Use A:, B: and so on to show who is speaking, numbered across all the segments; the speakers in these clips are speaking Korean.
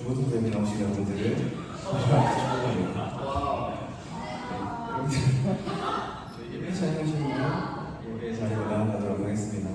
A: 중고등부에 나오신 여러분들을 축복합니다. 여러분들 저희 예배 찬양하시고 예배 자리로 나아가도록 하겠습니다.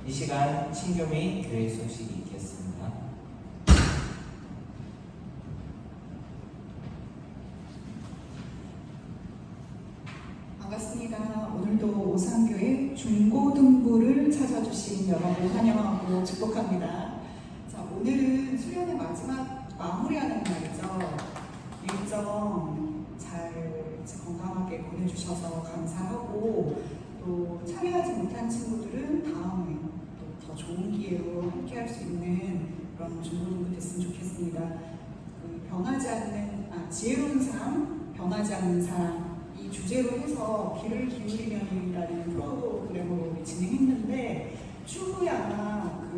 B: 이 시간 친교미 교회 소식이 있겠습니다.
C: 반갑습니다. 오늘도 오산교회 중고등부를 찾아주신 여러분 환영하고 축복합니다. 자, 오늘은 수련의 마지막 마무리하는 날이죠. 일정 잘 건강하게 보내주셔서 감사하고 또 참여하지 못한 친구들은 다음에 또 더 좋은 기회로 함께 할 수 있는 그런 중고등부 됐으면 좋겠습니다. 지혜로운 삶, 변하지 않는 사람 이 주제로 해서 귀를 기울이면이라는 프로그램으로 우리 진행했는데 추후에 아마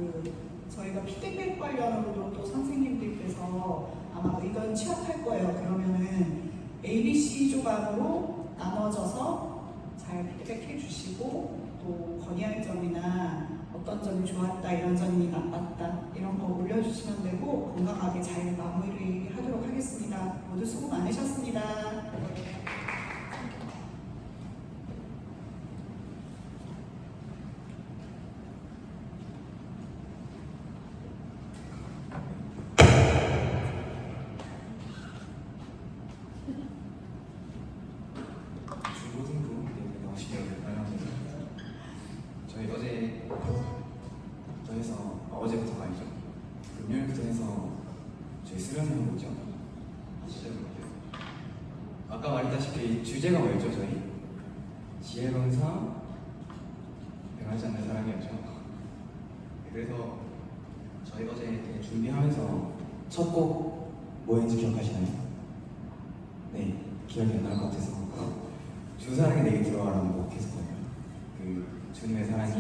C: 저희가 피드백 관련으로도 또 선생님들께서 아마 의견 취합할 거예요. 그러면은 ABC 조각으로 나눠져서 잘 피드백해 주시고 또 건의할 점이나 어떤 점이 좋았다, 이런 점이 나빴다 이런 거 올려주시면 되고 건강하게 잘 마무리하도록 하겠습니다. 모두 수고 많으셨습니다.
A: 중고등부 예배 나오신 여러분들 환영합니다. 저희 어제부터가 아니죠. 금요일부터 해서 저희 수련회 하고 있죠. 아까 말했다시피 주제가 뭐였죠? 저희 지혜로운 삶, 변하지 않는 사랑이었죠. 그래서 저희 어제 이렇게 준비하면서 첫 곡 뭐였는지 기억하시나요? 네, 기억이 안 날 것 같아서 주 사랑이 내게 들어와라는 곡 했었거든요. 주님의 사랑이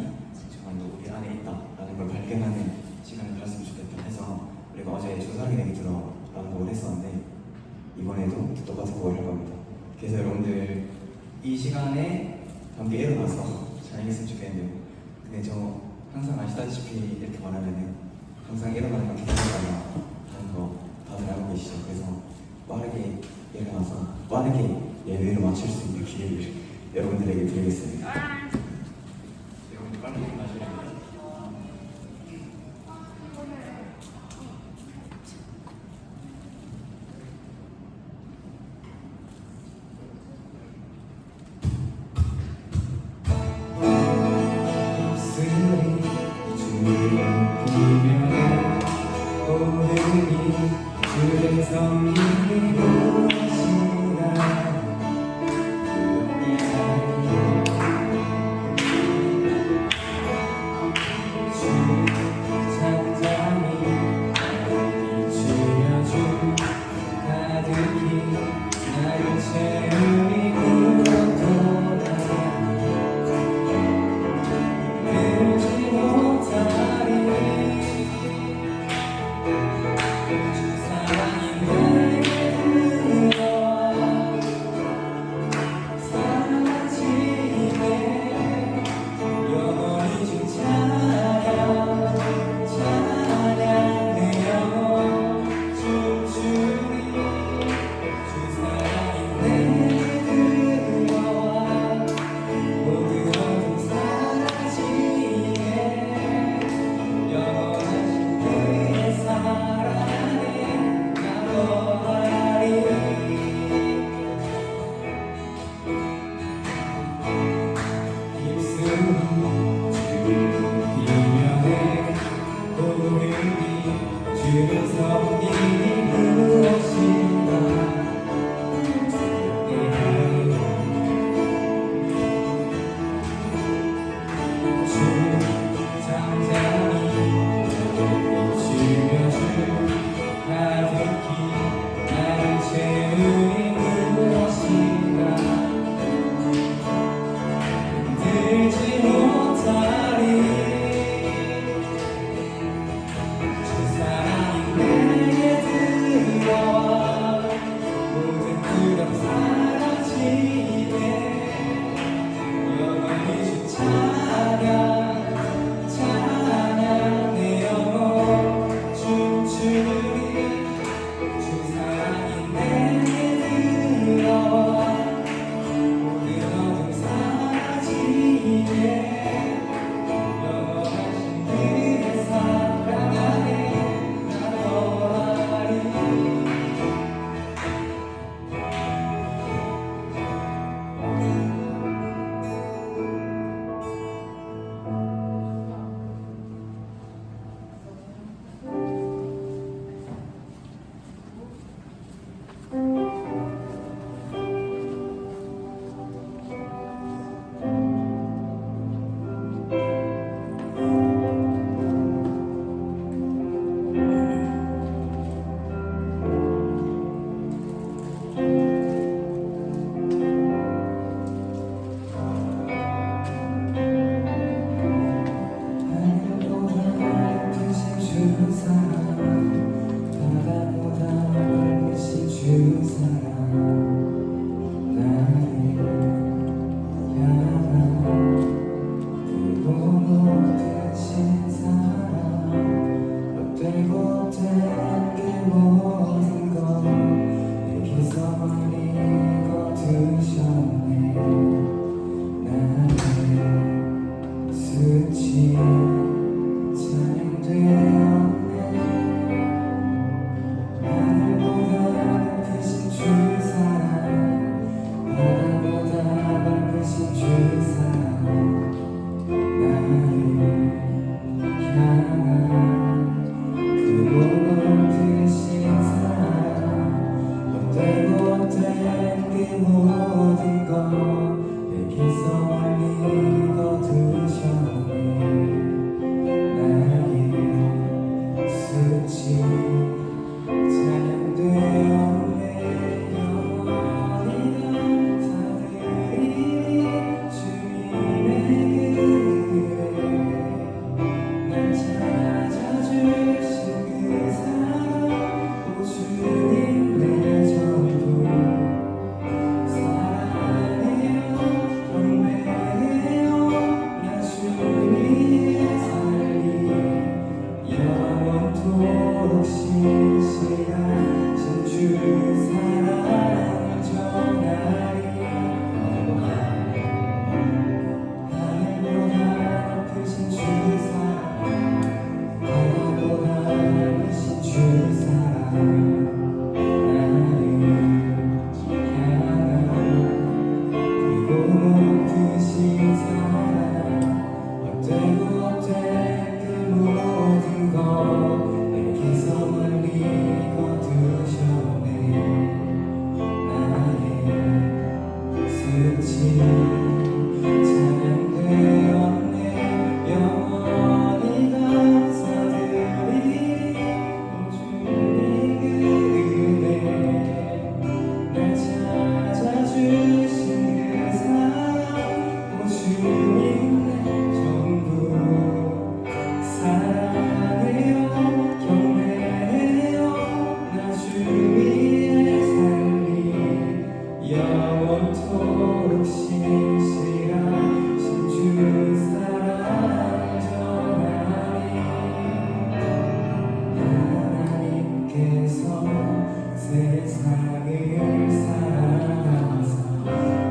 A: 정말 우리 안에 있다라는 걸 발견하는 시간을 가졌으면 좋겠다 해서 우리가 어제 주 사랑이 내게 들어라는 곡을 했었는데 이번에도 똑같은 곡을 할 겁니다. 그래서 여러분들 이 시간에 함께 일어나서 찬양했으면 좋겠는데요. 근데 저 항상 아시다시피 이렇게 말하면은 항상 일어나는 걸 기다리다가 하는 거 다들 알고 계시죠? 그래서 빠르게 일어나서 빠르게 예배를 마칠 수 있는 기회를 여러분들에게 드리겠습니다. 여러분들 빨리 일어나셔야 돼요.
B: 일이 무엇인가 주 잠잠히 비추며 주 가득히 나를 채우니 무엇인가 들지 못하리 주 사랑이 내게 들어와 모든 부담 사라지네 영원히 주 찬양 찬양 내 영혼 춤추리 주 사랑이 내게 들어와 모든 어둠 사라지네 영원하신 그의 사랑 안에 나 거하리 하늘보다 넓으신 주 사랑 바다보다 넓으신 주 사랑 나를 향한 뜨고 높으신 사랑 헛되고 된 그 모든 것 내게서 멀리 거두셨네 나를 수치 찬양되었네 하늘보다 높으신 주 사랑 바다보다 넓으신 주 사랑 나를 향한 크고 높으신 사랑 헛되고 된 그 모든 것 내게서 멀리 거두셨네 나의 수치 찬양되었네 영원히 감사드리니 주님의 은혜 날 찾아주신 그 사랑 오 주님 내 전부 사랑해요 경배해요 나 주님의 살리 영원토록 신실하신 주 사랑을 전하리 하늘보다 높으신 주 사랑 바다보다 넓으신 주 사랑 나를 향한 크고 높으신 사랑 헛되고 헛된 그 모든 것 내게서 멀리 거두셨네 나의 수치 찬양되었네 영원히 감사드리니 오 주님의 은혜 날 찾아주신 그 사랑 오 주님 내 전부 사랑해요 경배해요 나 주위에 살리 영원토록 신실하신 주 사랑 전하리 하나님께서 세상을 사랑하사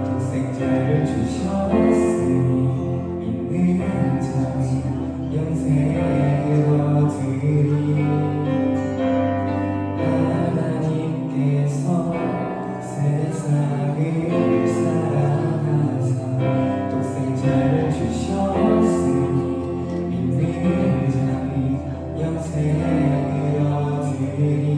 B: 독생자를 주셨으니 믿는 자는 영생을 얻으리 하나님께서 세상을 사랑하사 독생자를 주셨으니 믿는 자는 영생을 얻으리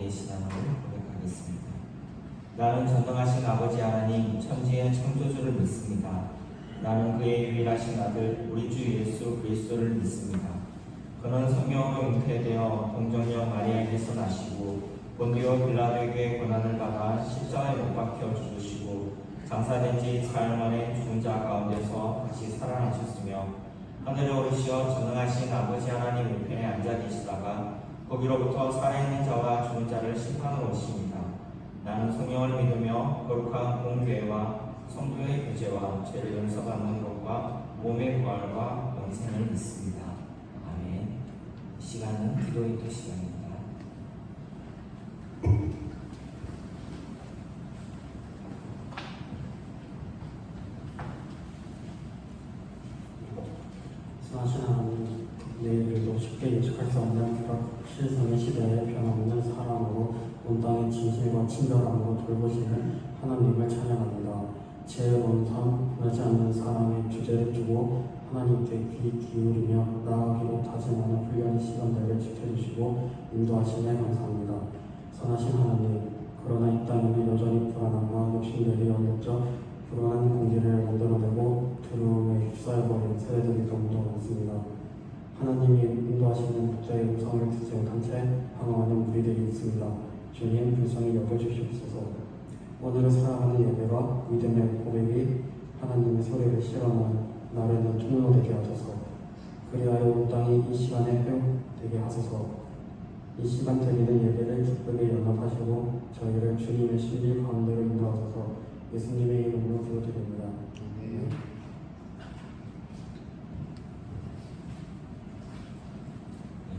B: 계시다는 걸 고백하겠습니다. 나는 전능하신 아버지 하나님 천지의 창조주를 믿습니다. 나는 그의 유일하신 아들 우리 주 예수 그리스도를 믿습니다. 그는 성경으로 잉태되어 동정녀 마리아에게서 나시고 본디오 빌라도에게 고난을 받아 십자가에 못 박혀 죽으시고 장사된 지 사흘 만에 죽은 자 가운데서 다시 살아나셨으며 하늘에 오르시어 전능하신 아버지 하나님 우편에 앉아 계시다가 거기로부터 살아있는 자와 죽은 자를 심판하러 오십니다. 나는 성령을 믿으며 거룩한 공교회와 성도의 교제와 죄를 용서받는 것과 몸의 부활과 영생을 믿습니다. 아멘. 이 시간은 기도의 또 시간입니다.
D: 선하신 하나님, 내일도 쉽게 예측할 수 없는 불확실성의 시대에 변함없는 사랑으로 온 땅의 진실과 친절함으로 돌보시는 하나님을 찬양합니다. 지혜로운 삶, 변하지 않는 사랑의 주제를 두고 하나님께 귀 기울이며 나아가기로 다짐하는 훈련의 시간들을 지켜주시고 인도하시네 감사합니다. 선하신 하나님, 그러나 이 땅에는 여전히 불안함과 욕심들이 어렵죠. 불안한 공기를 만들어내고 두려움에 휩싸여버린 세대들이 너무도 많습니다. 하나님이 인도하시는 목자의 음성을 듣지 못한 채 방황하는 무리들이 있습니다. 주님 불쌍히 여겨주시옵소서. 오늘을 살아가는 예배와 믿음의 고백이 하나님의 소리를 실현하는 나르는 통로 되게 하소서. 그리하여 온 땅이 이 시간에 회복되게 하소서. 이 시간 드리는 예배를 기쁘게 연합하시고 저희를 주님의 신비 가운데로 인도하소서. 예수님의 이름으로 기도드립니다.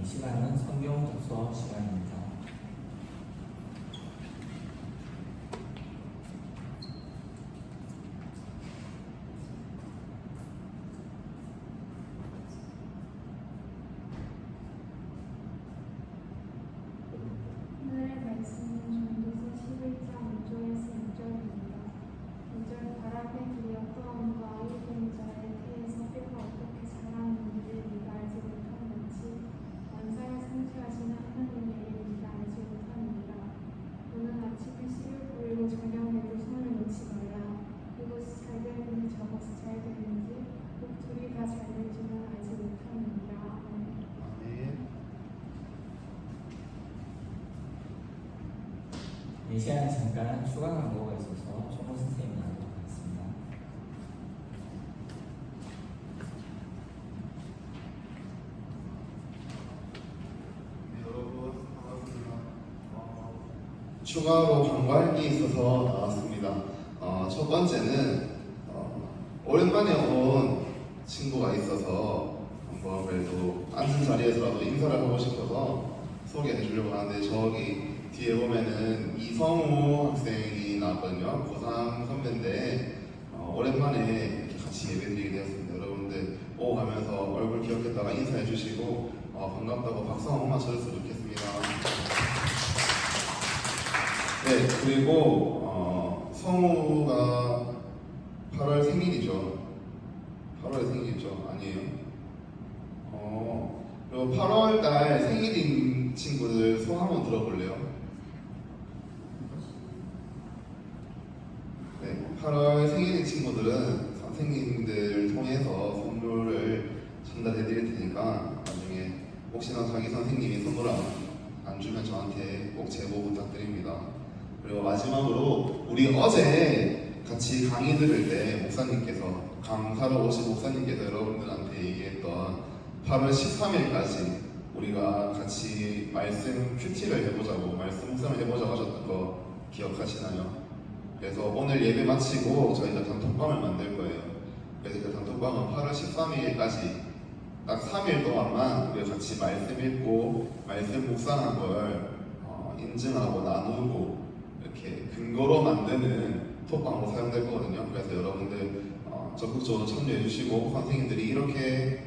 B: 이 시간은 성경 독서 시간입니다.
E: 오늘의 말씀은 전도서 11장 5절에서 6절입니다. 5절 바람의 길이 어떠함과 이된 자의 태에서 뼈가 어떻게 자라는지를 네가 알지 못한 같이 만사를 상주하시는 하나님의 일을 네가 알지 못하느니라. 너는 아침에 씨를 뿌리고 저녁에도 손을 놓지 말라. 이것이 잘 되는지 저것이 잘 되는지 꼭 둘이 다 잘 될지는 알지 못하느니라. 아멘.
B: 이 시간에 잠깐 추가 광고가 있어서 총무 선생님이 나오도록 하겠습니다.
F: 여러분 반갑습니다. 추가로 광고할 게 있어서 나왔습니다. 첫 번째는 오랜만에 온 친구가 있어서 한번 그래도 앉은 자리에서라도 인사를 하고 싶어서 소개해 주려고 하는데 저기 뒤에 보면은 이성우 학생이 나왔거든요. 고3 선배인데 오랜만에 이렇게 같이 예배드리게 되었습니다. 여러분들 오 하면서 얼굴 기억했다가 인사해 주시고 반갑다고 박수 한 번만 쳐줬으면 좋겠습니다. 네, 그리고 성우가 8월 생일이죠. 8월에 생일이죠? 아니에요? 그리고 8월달 생일인 친구들 손 한번 들어볼래요? 네, 8월 생일인 친구들은 선생님들 통해서 선물을 전달해 드릴 테니까 나중에 혹시나 자기 선생님이 선물 안 주면 저한테 꼭 제보 부탁드립니다. 그리고 마지막으로 우리 어제 같이 강의 들을 때 목사님께서 강사로 오신 목사님께서 여러분들한테 얘기했던 8월 13일까지 우리가 같이 말씀 큐티를 해보자고 말씀 묵상을 해보자고 하셨던 거 기억하시나요? 그래서 오늘 예배 마치고 저희가 단톡방을 만들 거예요. 그래서 그 단톡방은 8월 13일까지 딱 3일 동안만 우리가 같이 말씀 읽고 말씀 묵상한 걸 인증하고 나누고 이렇게 근거로 만드는 톡방으로 사용될 거거든요. 그래서 여러분들 적극적으로 참여해 주시고 선생님들이 이렇게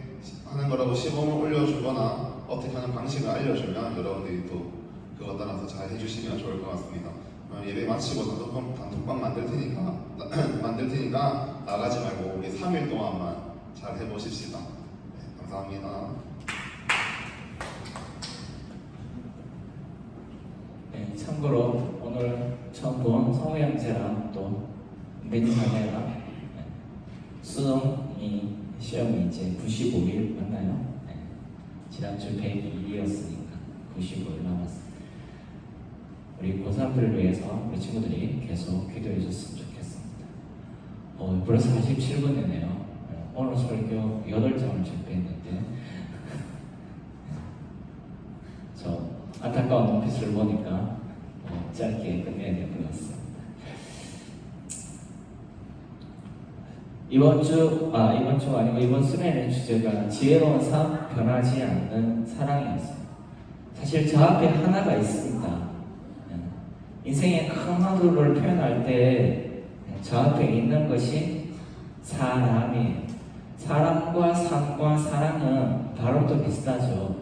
F: 하는 거라고 시범을 올려주거나 어떻게 하는 방식을 알려주면 여러분들이 또 그거 따라서 잘 해주시면 좋을 것 같습니다. 예배 마치고 단톡방 만들 테니까 나가지 말고 우리 3일 동안만 잘 해보십시다. 네, 감사합니다.
B: 네,
G: 참고로 오늘 처음 본 성우 형제랑 또 은빈이 자매랑 수능이 시험이 이제 95일 맞나요? 네. 지난주 102일이었으니까 95일 남았습니다. 우리 고3들을 위해서 우리 친구들이 계속 기도해 줬으면 좋겠습니다. 벌써 47분이네요. 오늘 설교 8장을 준비했는데 저 안타까운 눈빛을 보니까 짧게 끝내야 될 것 같습니다. 이번 주가 아니고 이번 수련의 주제가 지혜로운 삶, 변하지 않는 사랑이었어요. 사실 저 앞에 하나가 있습니다. 인생의 큰 하루를 표현할 때 저 앞에 있는 것이 사람이에요. 사람과 삶과 사랑은 바로 또 비슷하죠.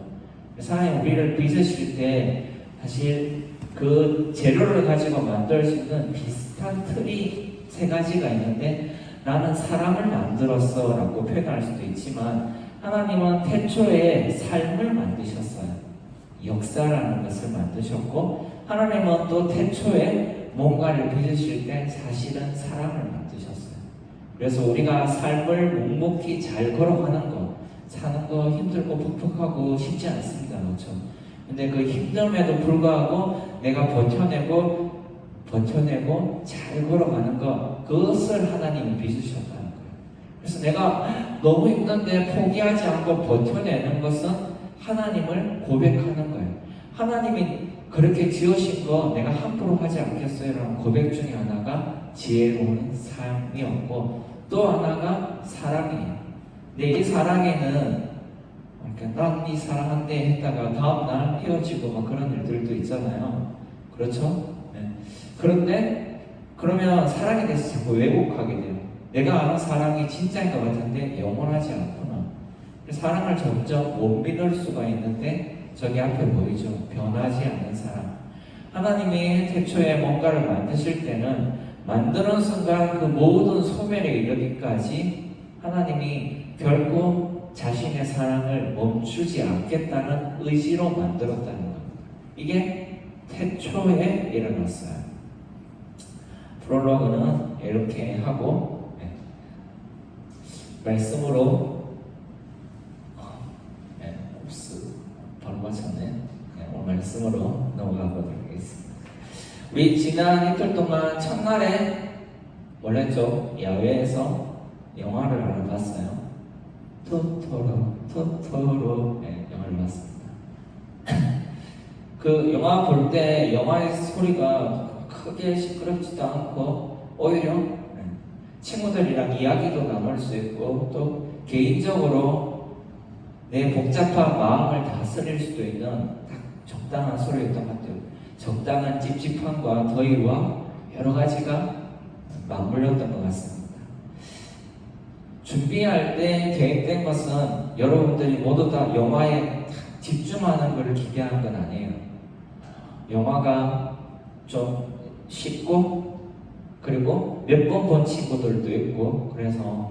G: 사람이 우리를 빚으실 때 사실 그 재료를 가지고 만들 수 있는 비슷한 틀이 세 가지가 있는데 나는 사람을 만들었어 라고 표현할 수도 있지만 하나님은 태초에 삶을 만드셨어요. 역사라는 것을 만드셨고 하나님은 또 태초에 뭔가를 빚으실 때 사실은 사랑을 만드셨어요. 그래서 우리가 삶을 묵묵히 잘 걸어가는 것, 사는 거 힘들고 퍽퍽하고 쉽지 않습니다. 그렇죠? 근데 그 힘듦에도 불구하고 내가 버텨내고 잘 걸어가는 것, 그것을 하나님이 빚으셨다는 거예요. 그래서 내가 너무 힘든데 포기하지 않고 버텨내는 것은 하나님을 고백하는 거예요. 하나님이 그렇게 지으신 거 내가 함부로 하지 않겠어요 라는 고백 중에 하나가 지혜로운 삶이었고 또 하나가 사랑이에요. 근데 이 사랑에는 난 이 사랑한대 했다가 다음날 헤어지고 막 그런 일들도 있잖아요. 그렇죠? 네. 그런데 그러면 사랑에 대해서 자꾸 왜곡하게 돼요. 내가 아는 사랑이 진짜인 것 같은데 영원하지 않구나. 사랑을 점점 못 믿을 수가 있는데 저기 앞에 보이죠? 변하지 않는 사랑. 하나님이 태초에 뭔가를 만드실 때는 만드는 순간 그 모든 소멸에 이르기까지 하나님이 결코 자신의 사랑을 멈추지 않겠다는 의지로 만들었다는 겁니다. 이게 태초에 일어났어요. 프롤로그는 이렇게 하고 말씀으로 바로 맞췄네. 오늘 말씀으로 넘어가 보도록 하겠습니다. 우리 지난 이틀 동안 첫날에 원래죠 야외에서 영화를 하나 봤어요. 토토로 영화를 봤습니다. 그 영화 볼 때 영화의 소리가 크게 시끄럽지도 않고 오히려 친구들이랑 이야기도 나눌 수 있고 또 개인적으로 내 복잡한 마음을 다스릴 수도 있는 딱 적당한 소리였던 것 같아요. 적당한 찝찝함과 더위와 여러 가지가 맞물렸던 것 같습니다. 준비할 때 계획된 것은 여러분들이 모두 다 영화에 집중하는 것을 기대하는 건 아니에요. 영화가 좀 쉽고 그리고 몇 번 본 친구들도 있고 그래서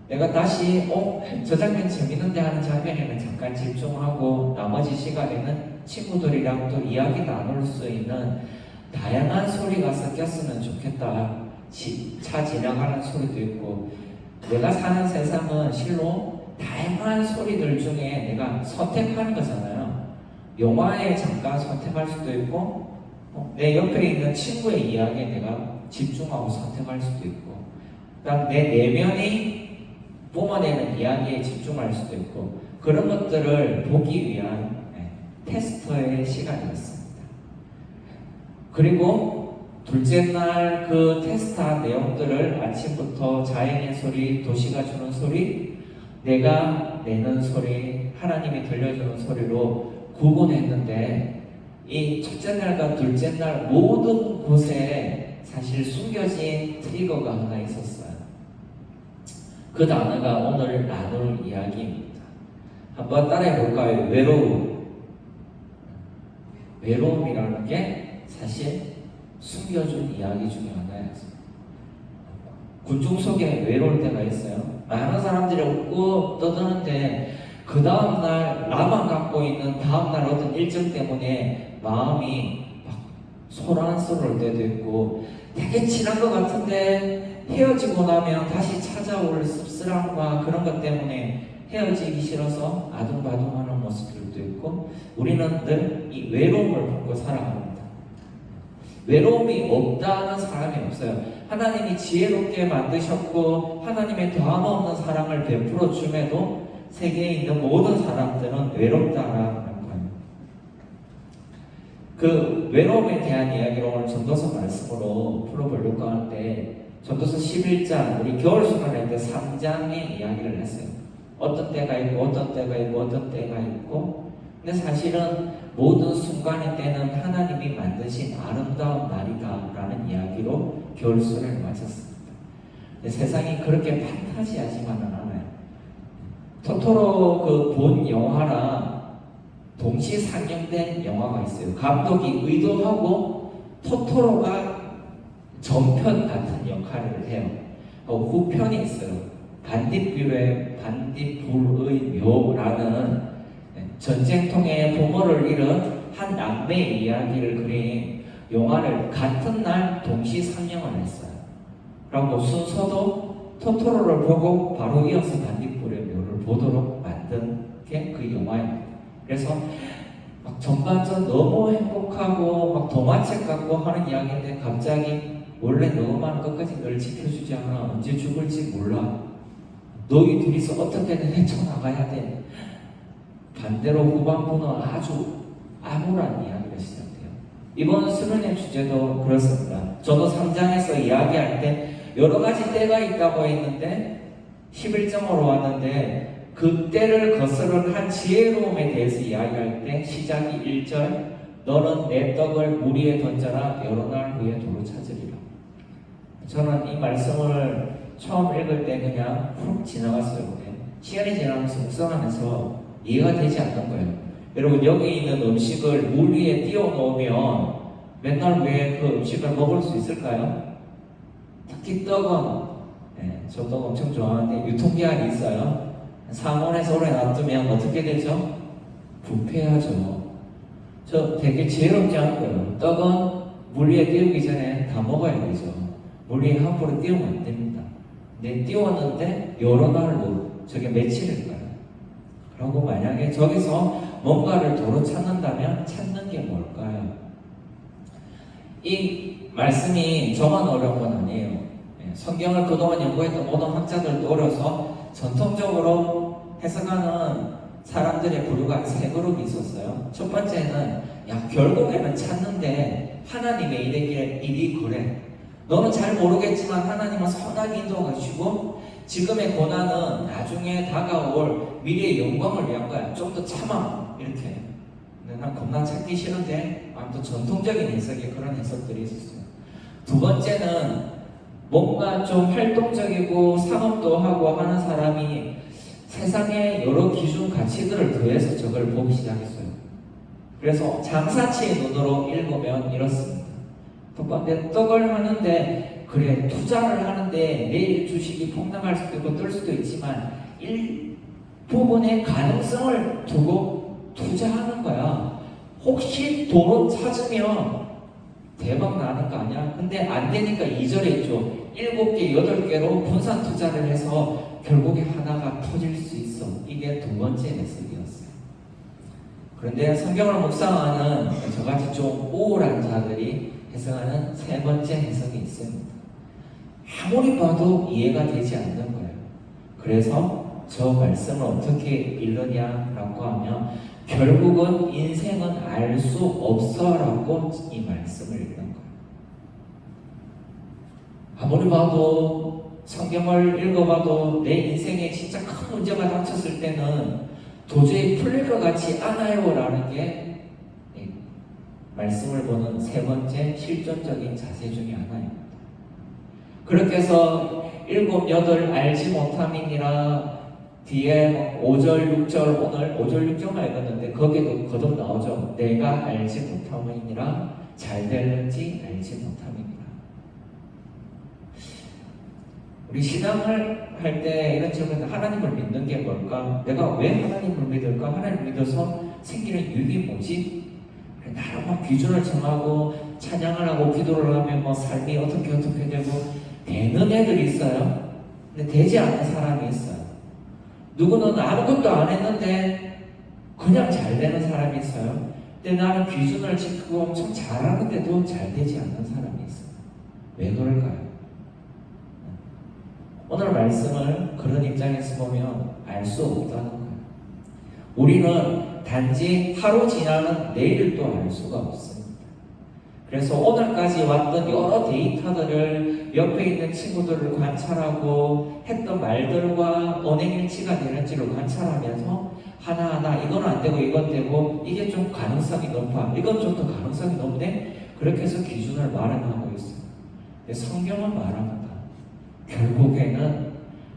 G: 내가 다시 저 장면 재밌는데 하는 장면에는 잠깐 집중하고 나머지 시간에는 친구들이랑 또 이야기 나눌 수 있는 다양한 소리가 섞였으면 좋겠다. 차 지나가는 소리도 있고 내가 사는 세상은 실로 다양한 소리들 중에 내가 선택하는 거잖아요. 영화에 잠깐 선택할 수도 있고 내 옆에 있는 친구의 이야기에 내가 집중하고 선택할 수도 있고 그다음 내 내면이 뿜어내는 이야기에 집중할 수도 있고 그런 것들을 보기 위한 테스터의 시간이었습니다. 그리고 둘째 날 그 테스트한 내용들을 아침부터 자연의 소리, 도시가 주는 소리, 내가 내는 소리, 하나님이 들려주는 소리로 구분했는데 이 첫째 날과 둘째 날 모든 곳에 사실 숨겨진 트리거가 하나 있었어요. 그 단어가 오늘 나눌 이야기입니다. 한번 따라해 볼까요? 외로움. 외로움이라는 게 사실 숨겨준 이야기 중에 하나였어요. 군중 속에 외로울 때가 있어요. 많은 사람들이 웃고 떠드는데 그 다음날 나만 갖고 있는 다음날 어떤 일정 때문에 마음이 막 소란스러울 때도 있고 되게 친한 것 같은데 헤어지고 나면 다시 찾아올 씁쓸함과 그런 것 때문에 헤어지기 싫어서 아둥바둥하는 모습들도 있고 우리는 늘 이 외로움을 품고 살아갑니다. 외로움이 없다는 사람이 없어요. 하나님이 지혜롭게 만드셨고 하나님의 더함 없는 사랑을 베풀어 줌에도 세계에 있는 모든 사람들은 외롭다라는 거예요. 그 외로움에 대한 이야기를 오늘 전도서 말씀으로 풀어보려고 하는데 전도서 11장 우리 겨울 수련회 때 3장의 이야기를 했어요. 어떤 때가 있고 어떤 때가 있고 어떤 때가 있고 근데 사실은 모든 순간의 때는 하나님이 만드신 아름다운 날이다 라는 이야기로 겨울 수련을 마쳤습니다. 근데 세상이 그렇게 판타지하지만은 않아요. 토토로 그 본 영화랑 동시 상영된 영화가 있어요. 감독이 의도하고 토토로가 전편 같은 역할을 해요. 후편이 있어요. 반딧불의 묘라는 전쟁통에 부모를 잃은 한 남매의 이야기를 그린 영화를 같은 날 동시 상영을 했어요. 그리고 순서도 토토로를 보고 바로 이어서 반딧불의 묘를 보도록 만든 게 그 영화입니다. 그래서 막 전반전 너무 행복하고 막 동화책 같고 하는 이야기인데 갑자기 원래 너만 끝까지 널 지켜주지 않아. 언제 죽을지 몰라. 너희 둘이서 어떻게든 헤쳐나가야 돼. 반대로 후반부는 아주 암울한 이야기가 시작돼요. 이번 수련의 주제도 그렇습니다. 저도 3장에서 이야기할 때 여러 가지 때가 있다고 했는데 11장으로 왔는데 그 때를 거스른 한 지혜로움에 대해서 이야기할 때 시작이 1절 너는 내 떡을 물 위에 던져라 여러 날 후에 도로 찾으리라. 저는 이 말씀을 처음 읽을 때 그냥 훅 지나갔어요. 시간이 지나면서 묵상하면서 이해가 되지 않는 거예요. 여러분 여기 있는 음식을 물 위에 띄워 놓으면 맨날 왜 그 음식을 먹을 수 있을까요? 특히 떡은 저도 엄청 좋아하는데 유통기한이 있어요. 상온에서 오래 놔두면 어떻게 되죠? 부패하죠. 저 되게 지혜롭지 않고요. 떡은 물 위에 띄우기 전에 다 먹어야 되죠. 물 위에 함부로 띄우면 안 됩니다. 근데 띄웠는데 여러 날로 저게 며칠일까요? 그리고 만약에 저기서 뭔가를 도로 찾는다면 찾는 게 뭘까요? 이 말씀이 저만 어려운 건 아니에요. 성경을 그동안 연구했던 모든 학자들도 어려서 전통적으로 해석하는 사람들의 부류가 세 그룹이 있었어요. 첫 번째는 결국에는 찾는데 하나님의 일이 그래. 너는 잘 모르겠지만 하나님은 선하게 인도하시고 지금의 고난은 나중에 다가올 미래의 영광을 위한 거야. 좀 더 참아. 이렇게. 근데 난 겁나 찾기 싫은데 아무튼 전통적인 해석에 그런 해석들이 있었어요. 두 번째는 뭔가 좀 활동적이고 상업도 하고 하는 사람이 세상의 여러 기준 가치들을 더해서 저걸 보기 시작했어요. 그래서 장사치의 눈으로 읽으면 이렇습니다. 첫 번째 떡을 하는데 그래 투자를 하는데 내일 주식이 폭락할 수도 있고 뜰 수도 있지만 일부분의 가능성을 두고 투자하는 거야. 혹시 도로 찾으면 대박 나는 거 아니야? 근데 안 되니까 2절에 있죠. 7개, 8개로 분산 투자를 해서 결국에 하나가 터질 수 있어. 이게 두 번째 해석이었어요. 그런데 성경을 묵상하는 저같이 좀 우울한 자들이 해석하는 세 번째 해석이 있습니다. 아무리 봐도 이해가 되지 않는 거예요. 그래서 저 말씀을 어떻게 읽느냐라고 하면 결국은 인생은 알 수 없어라고 이 말씀을 읽는 거예요. 아무리 봐도 성경을 읽어봐도 내 인생에 진짜 큰 문제가 닥쳤을 때는 도저히 풀릴 것 같지 않아요라는 게 말씀을 보는 세 번째 실존적인 자세 중에 하나입니다. 그렇게 해서 7, 8 알지 못함이니라 뒤에 5절, 6절 오늘 5절, 6절만 읽었는데 거기도 거듭 나오죠. 내가 알지 못함이니라 잘 될는지 알지 못함이니라. 우리 신앙을 할 때 이런 질문, 하나님을 믿는 게 뭘까? 내가 왜 하나님을 믿을까? 하나님을 믿어서 생기는 유익이 뭐지? 나름 막 기준을 정하고 찬양을 하고 기도를 하면 뭐 삶이 어떻게 되고 되는 애들이 있어요. 근데 되지 않는 사람이 있어요. 누구는 아무것도 안 했는데 그냥 잘 되는 사람이 있어요. 근데 나는 기준을 지키고 엄청 잘하는데도 잘 되지 않는 사람이 있어요. 왜 그럴까요? 오늘 말씀을 그런 입장에서 보면 알 수 없다는 거예요. 우리는 단지 하루 지나는 내일도 알 수가 없습니다. 그래서 오늘까지 왔던 여러 데이터들을 옆에 있는 친구들을 관찰하고 했던 말들과 언행일치가 되는지를 관찰하면서 하나하나 이건 안 되고 이건 되고 이게 좀 가능성이 높아 이건 좀 더 가능성이 높네 그렇게 해서 기준을 마련하고 있어요. 근데 성경은 말합니다. 결국에는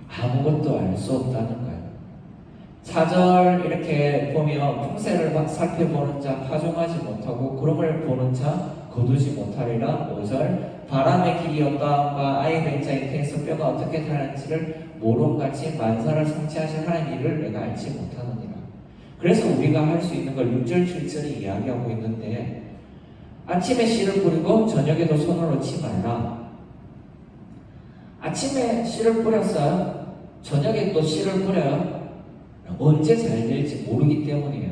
G: 아무것도 알 수 없다는 거예요. 4절 이렇게 보면 풍세를 살펴보는 자 파종하지 못하고 구름을 보는 자 거두지 못하리라. 5절 바람의 길이 어떠함과 아이 된 자의 태에서 뼈가 어떻게 타는지를 모론같이 만사를 성취하신 하나님 일을 내가 알지 못하느니라. 그래서 우리가 할 수 있는 걸 6절 7절이 이야기하고 있는데 아침에 씨를 뿌리고 저녁에도 손을 놓지 말라. 아침에 씨를 뿌렸어요. 저녁에 또 씨를 뿌려요. 언제 잘 될지 모르기 때문이에요.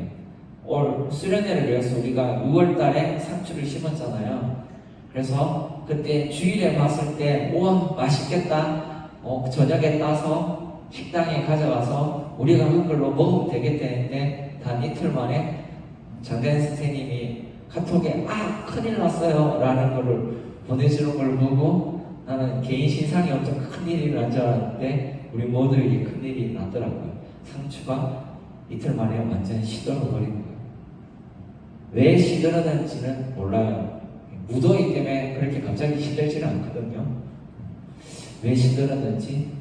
G: 올 수련회를 위해서 우리가 6월달에 상추를 심었잖아요. 그래서 그때 주일에 봤을 때 우와 맛있겠다. 저녁에 따서 식당에 가져가서 우리가 한 걸로 먹으면 되겠다 했는데 단 이틀 만에 장대현 선생님이 카톡에 큰일 났어요 라는 거를 보내주는 걸 보고 나는 개인 신상이 엄청 큰일이 난 줄 알았는데 우리 모두에게 큰일이 났더라고요. 상추가 이틀 만에 완전히 시들어버린 거예요. 왜 시들어졌는지는 몰라요. 무더위 때문에 그렇게 갑자기 시들지는 않거든요. 왜 시들었는지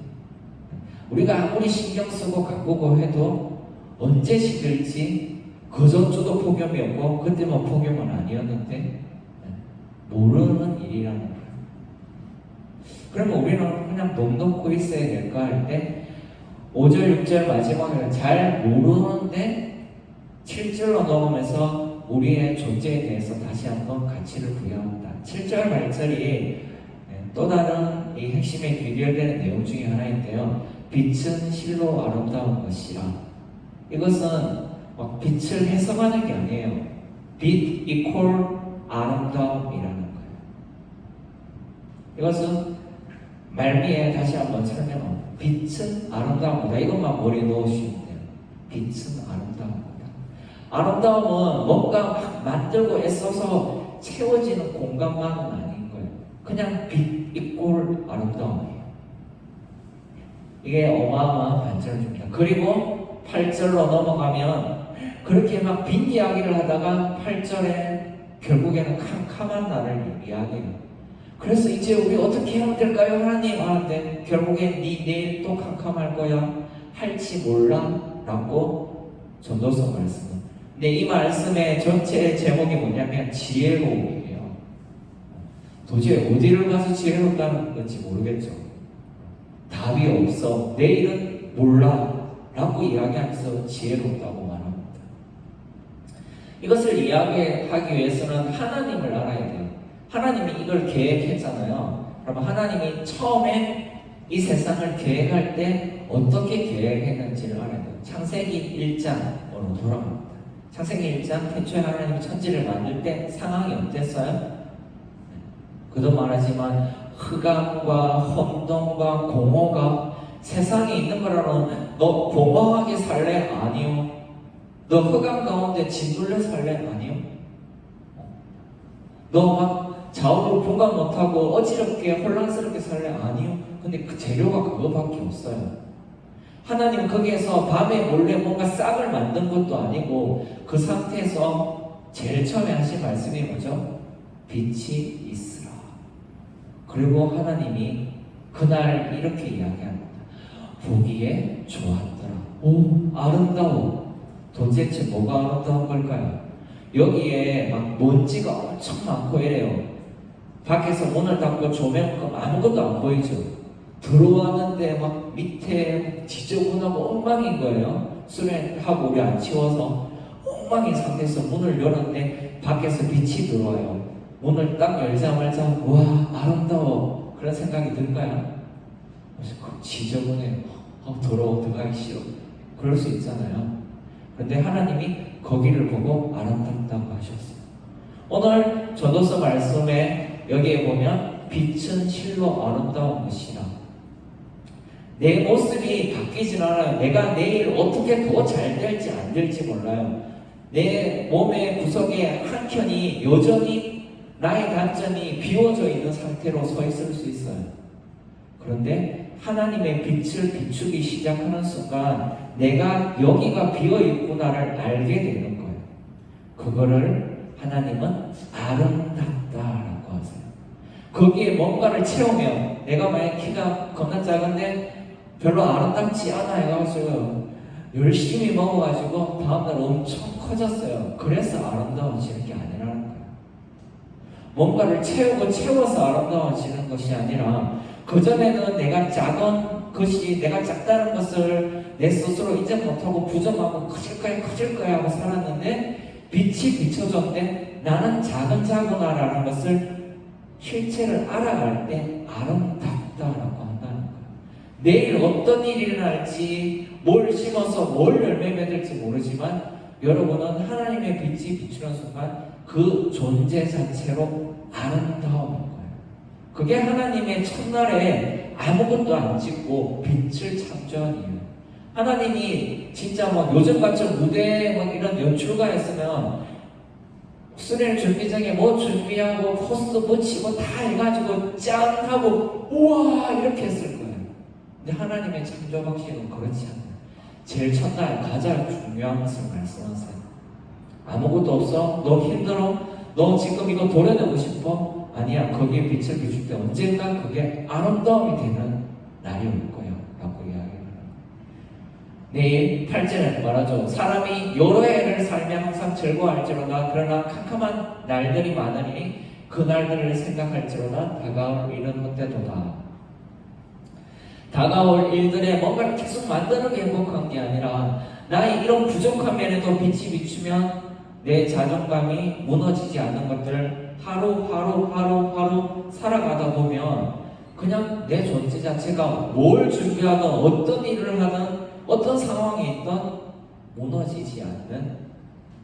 G: 우리가 아무리 신경 쓰고 가꾸고 해도 언제 시들지 그 전주도 폭염이었고 그때만 폭염은 아니었는데 모르는 일이라는 거예요. 그러면 우리는 그냥 넋 놓고 있어야 될까 할 때 5절 6절 마지막에는 잘 모르는데 7절로 넘으면서 우리의 존재에 대해서 다시 한번 가치를 부여합니다. 7절 말절이 또 다른 이 핵심에 귀결되는 내용 중에 하나인데요. 빛은 실로 아름다운 것이라. 이것은 빛을 해석하는 게 아니에요. 빛 이퀄 아름다움이라는 거예요. 이것은 말미에 다시 한번 설명합니다. 빛은 아름다움이다. 이것만 머리에 넣으시면 돼요. 빛은 아름다움이다. 아름다움은 뭔가 막 만들고 애써서 채워지는 공간만은 아닌 거예요. 그냥 빛 이꼴 아름다움이에요. 이게 어마어마한 반전을 줍니다. 그리고 8절로 넘어가면 그렇게 막 빛 이야기를 하다가 8절에 결국에는 캄캄한 날을 이야기해요. 그래서 이제 우리 어떻게 하면 될까요? 하나님 하는데 결국에 네 내일 또 캄캄할 거야. 할지 몰라 라고 전도서 말씀은. 근데 이 말씀의 전체 제목이 뭐냐면 지혜로움이에요. 도저히 어디를 가서 지혜롭다는 건지 모르겠죠. 답이 없어. 내일은 몰라 라고 이야기하면서 지혜롭다고 말합니다. 이것을 이야기하기 위해서는 하나님을 알아야 돼요. 하나님이 이걸 계획했잖아요. 그러면 하나님이 처음에 이 세상을 계획할 때 어떻게 계획했는지를 알아야 돼요. 창세기 1장으로 돌아갑니다. 창세기 1장 태초에 하나님이 천지를 만들 때 상황이 어땠어요? 그도 말하지만 흑암과 혼돈과 공허가 세상에 있는 거라는 너 공허하게 살래? 아니요. 너 흑암 가운데 짓눌려 살래? 아니요. 너 막 좌우로 분간 못하고 어지럽게 혼란스럽게 살래? 아니요. 근데 그 재료가 그거밖에 없어요. 하나님은 거기에서 밤에 몰래 뭔가 싹을 만든 것도 아니고 그 상태에서 제일 처음에 하신 말씀이 뭐죠? 빛이 있으라. 그리고 하나님이 그날 이렇게 이야기합니다. 보기에 좋았더라. 오, 아름다워. 도대체 뭐가 아름다운 걸까요? 여기에 막 먼지가 엄청 많고 이래요. 밖에서 문을 닫고 조명 끄면 아무것도 안 보이죠. 들어왔는데 막 밑에 지저분하고 엉망인 거예요. 수련하고 우리 안 치워서 엉망인 상태에서 문을 열었는데 밖에서 빛이 들어와요. 문을 딱 열자마자 와 아름다워 그런 생각이 들까요? 지저분해, 더러워, 들어가기 싫어 그럴 수 있잖아요. 그런데 하나님이 거기를 보고 아름답다고 하셨어요. 오늘 전도서 말씀에 여기에 보면 빛은 실로 아름다운 것이라. 내 모습이 바뀌진 않아요. 내가 내일 어떻게 더 잘 될지 안 될지 몰라요. 내 몸의 구석에 한 켠이 여전히 나의 단점이 비워져 있는 상태로 서 있을 수 있어요. 그런데 하나님의 빛을 비추기 시작하는 순간 내가 여기가 비어있구나를 알게 되는 거예요. 그거를 하나님은 아름답다라고 하세요. 거기에 뭔가를 채우면 내가 만약 키가 겁나 작은데 별로 아름답지 않아 해가지고 열심히 먹어가지고 다음날 엄청 커졌어요. 그래서 아름다워지는 게 아니라는 거예요. 뭔가를 채워서 아름다워지는 것이 아니라 그전에는 내가 작은 것이 내가 작다는 것을 내 스스로 인정 못하고 부정하고 커질 거야 하고 살았는데 빛이 비춰졌는데 나는 작은구나라는 것을 실체를 알아갈 때 아름답다라고 한다는 거예요. 내일 어떤 일이 일어날지 뭘 심어서 뭘 열매 맺을지 모르지만 여러분은 하나님의 빛이 비추는 순간 그 존재 자체로 아름다운 거예요. 그게 하나님의 첫날에 아무것도 안 짓고 빛을 창조한 이유. 하나님이 진짜 뭐 요즘같이 무대 뭐 이런 연출가 했으면 수련 준비장에 뭐 준비하고 포스터 붙이고 다 해가지고 짠 하고 우와 이렇게 했을 거예요. 근데 하나님의 창조 방식은 그렇지 않아요. 제일 첫날 가장 중요한 것을 말씀하세요. 아무것도 없어? 너 힘들어? 너 지금 이거 도려내고 싶어? 아니야. 거기에 빛을 비출 때 언젠가 그게 아름다움이 되는 날이 올 거야 라고 이야기합니다. 내일 8절에 말하죠. 사람이 여러 해를 살면 항상 즐거워할지로다. 그러나 캄캄한 날들이 많으니 그 날들을 생각할지로다. 다가올 일은 헛되도다. 다가올 일들에 뭔가를 계속 만드는 게 행복한 게 아니라 나의 이런 부족한 면에도 빛이 비추면 내 자존감이 무너지지 않는 것들을 하루 살아가다 보면 그냥 내 존재 자체가 뭘 준비하든 어떤 일을 하든 어떤 상황이 있든 무너지지 않는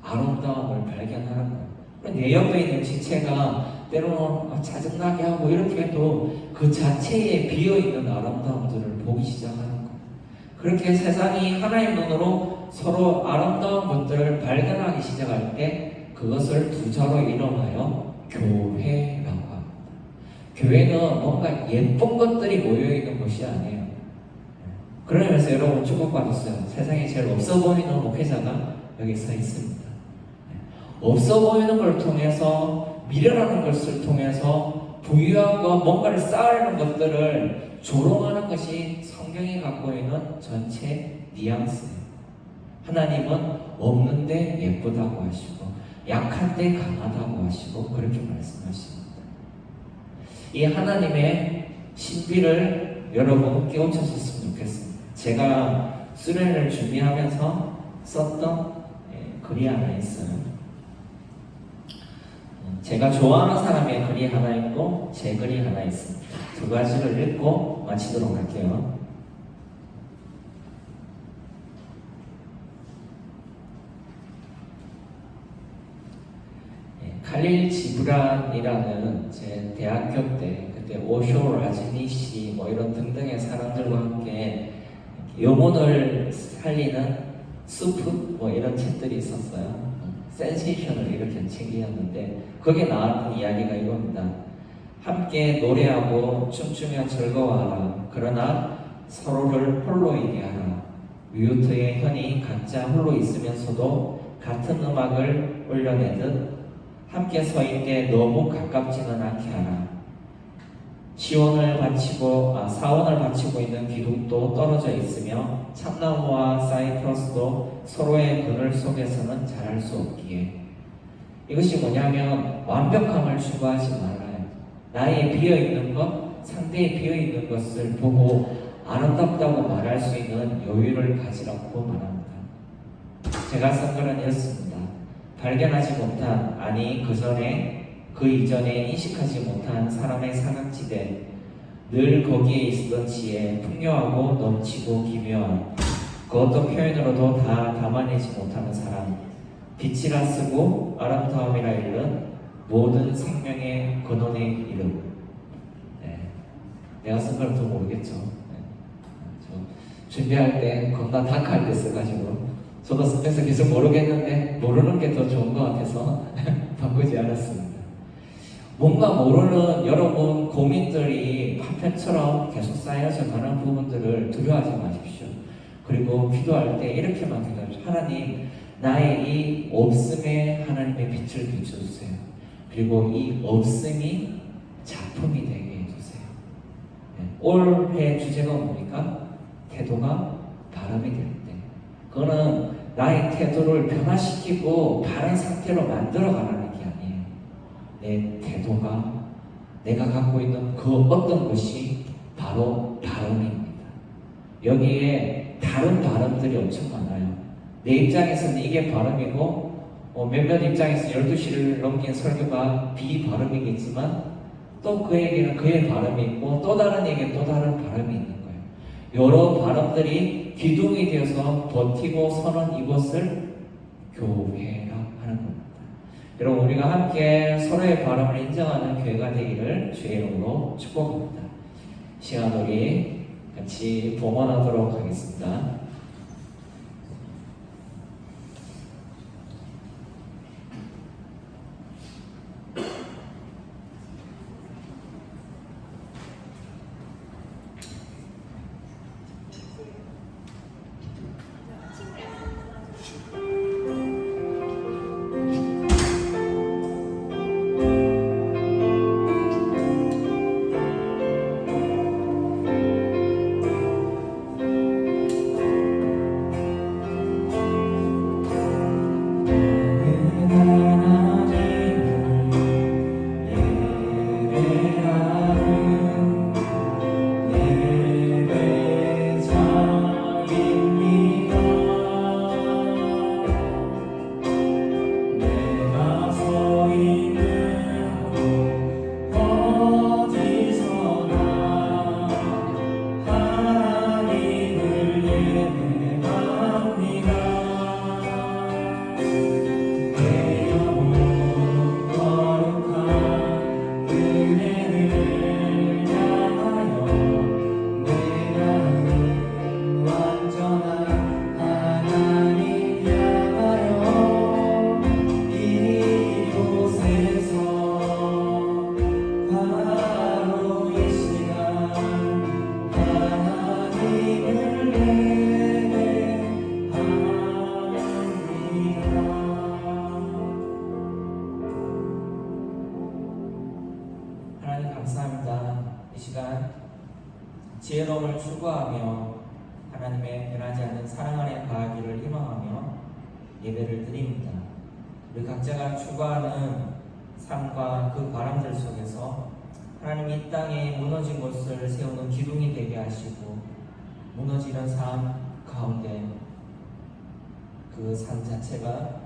G: 아름다움을 발견하는 거예요. 내 옆에 있는 지체가 때로는 짜증나게 하고 이렇게 해도 그 자체에 비어있는 아름다움들을 보기 시작하는 거예요. 그렇게 세상이 하나의 눈으로 서로 아름다운 것들을 발견하기 시작할 때 그것을 두 자로 이름하여 교회라고 합니다. 교회는 뭔가 예쁜 것들이 모여있는 것이 아니에요. 그러면서 여러분 축복받았어요. 세상에 제일 없어 보이는 목회자가 여기 서 있습니다. 없어 보이는 걸 통해서 미련하는 것을 통해서 부유하고 뭔가를 쌓아내는 것들을 조롱하는 것이 성경이 갖고 있는 전체 뉘앙스예요. 하나님은 없는데 예쁘다고 하시고 약한데 강하다고 하시고 그렇게 말씀하십니다. 이 하나님의 신비를 여러분 깨우쳤으면 좋겠습니다. 제가 수련을 준비하면서 썼던 글이 하나 있어요. 제가 좋아하는 사람의 글이 하나 있고 제 글이 하나 있습니다. 두 가지를 읽고 마치도록 할게요. 칼릴 지브란이라는 제 대학교 때 그때 오쇼 라즈니시 뭐 이런 등등의 사람들과 함께 영혼을 살리는 수프 뭐 이런 책들이 있었어요. 센세이션을 이렇게 책이었는데 거기에 나왔던 이야기가 이겁니다. 함께 노래하고 춤추며 즐거워하라. 그러나 서로를 홀로 있게 하라. 위우트의 현이 각자 홀로 있으면서도 같은 음악을 올려내듯 함께 서 있게 너무 가깝지는 않게 하라. 사원을 바치고 있는 기둥도 떨어져 있으며 참나무와 사이프러스도 서로의 그늘 속에서는 자랄 수 없기에. 이것이 뭐냐면 완벽함을 추구하지 말아요. 나의 비어있는 것, 상대의 비어있는 것을 보고 아름답다고 말할 수 있는 여유를 가지라고 말합니다. 제가 쓴 글은 이렇습니다. 발견하지 못한, 아니 그 전에 그 이전에 인식하지 못한 사람의 사각지대, 늘 거기에 있었던 지혜, 풍요하고 넘치고 기묘한 그 어떤 표현으로도 다 담아내지 못하는 사람, 빛이라 쓰고 아름다움이라 읽는 모든 생명의 근원의 이름. 네. 내가 쓴 걸 또 모르겠죠. 네. 저 준비할 때 겁나 다크할 때 써가지고 저도 쓰면서 계속 모르겠는데 모르는 게 더 좋은 것 같아서 바꾸지 않았습니다. 뭔가 모르는 여러분 고민들이 파편처럼 계속 쌓여져 가는 부분들을 두려워하지 마십시오. 그리고 기도할 때 이렇게만 생각하십시오. 하나님, 나의 이 없음에 하나님의 빛을 비춰주세요. 그리고 이 없음이 작품이 되게 해주세요. 네. 올해 주제가 뭡니까? 태도가 바람이 될 때. 그거는 나의 태도를 변화시키고 바른 상태로 만들어가라는 게 아니에요. 내 태도가 내가 갖고 있는 그 어떤 것이 바로 발음입니다. 여기에 다른 발음들이 엄청 많아요. 내 입장에서는 이게 발음이고 몇몇 입장에서 12시를 넘긴 설교가 비발음이겠지만 또 그에게는 그의 발음이 있고 또 다른 에게는 또 다른 발음이 있는 거예요. 여러 발음들이 기둥이 되어서 버티고 서는 이것을 교회라 하는 겁니다. 여러분, 우리가 함께 서로의 발음을 인정하는 교회가 되기를 주의 이름으로 축복합니다. 시간 우리 같이 봉헌하도록 하겠습니다. 하나님 감사합니다. 이 시간 지혜로움을 추구하며 하나님의 변하지 않는 사랑 안에 가기를 희망하며 예배를 드립니다. 우리 각자가 추구하는 삶과 그 바람들 속에서 하나님 이 땅에 무너진 곳을 세우는 기둥이 되게 하시고 무너지는 삶 가운데 그 삶 자체가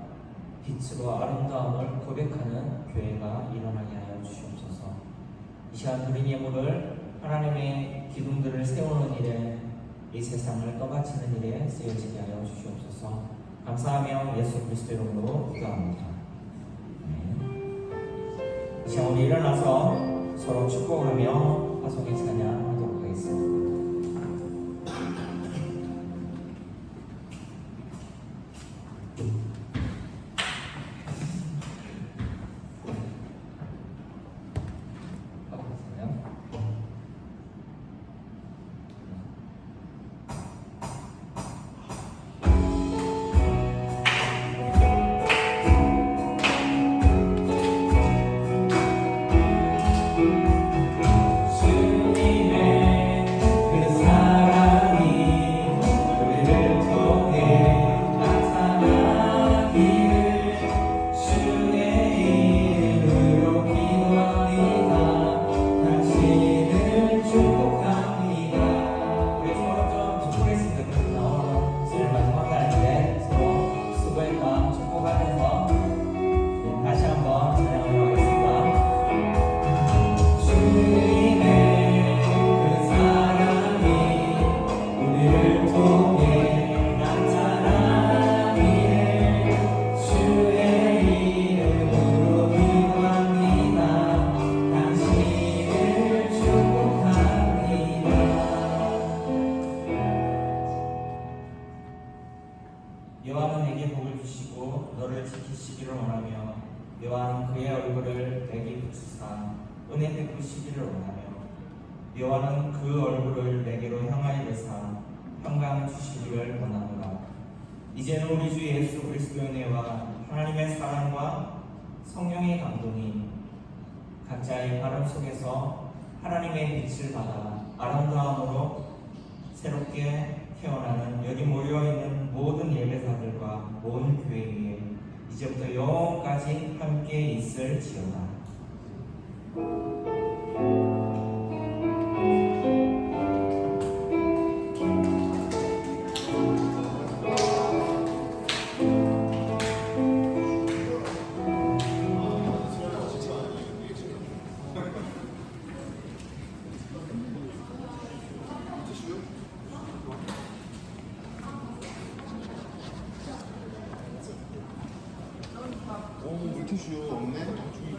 G: 빛으로 아름다움을 고백하는 교회가 일어나게 하여 주시옵소서. 이 시간 드린 예물을 하나님의 기둥들을 세우는 일에 이 세상을 떠받치는 일에 쓰여지게 하여 주시옵소서. 감사하며 예수 그리스도 이름으로 기도합니다. 이 시간 우리 일어나서 서로 축복하며 화성의 찬양하도록 하겠습니다.
B: 주님의 너에게 복을 주시고 너를 지키시기를 원하며 여호와는 그의 얼굴을 내게 비추사 은혜 베푸시기를 원하며 여호와는 그 얼굴을 내게로 향하여 되사 평강 주시기를 원하노라. 이제는 우리 주 예수 그리스도의 은혜와 하나님의 사랑과 성령의 감동이 각자의 발음 속에서 하나님의 빛을 받아 아름다움으로 새롭게 태어나는 여기 모여있는 모든 예배자들과 모든 교회 위에 이제부터 영원까지 함께 있을지어다.
F: 물티슈 없네?